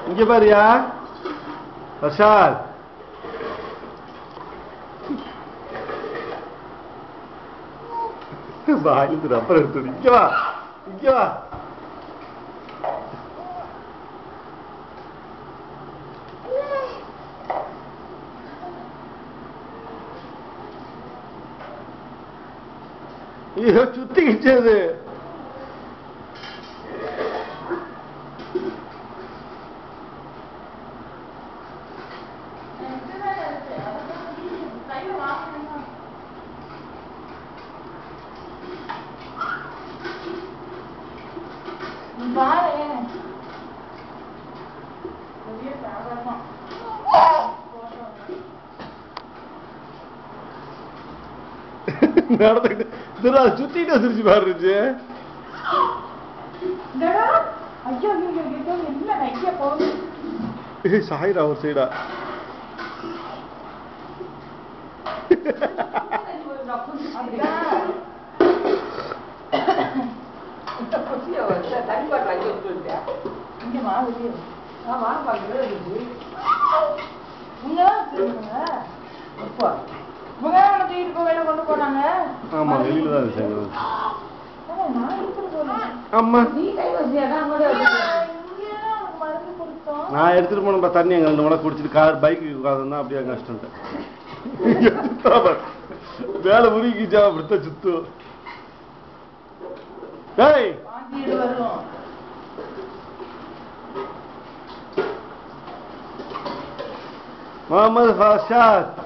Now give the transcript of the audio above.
இங்க பாரியா பிரசாத், வாயிலிருந்து ரப்பர் எடுத்து இங்க வா, இங்க வா. ஐயோ சுத்திக்கிச்சது. சுத்திட்டு வந்துருச்சு பாருச்சு. சாயிரா ஒரு சைடா ஆமா வெளியில தான். ஆமா நான் எடுத்துட்டு போன தண்ணி அங்க 2 மணி குடிச்சிட்டு கார் பைக்கு உட்காந்துருந்தா அப்படியே கஷ்டம். வேலை உருகிச்சா அப்படித்தான் சுத்து. முகமது ஃபர்ஷாத்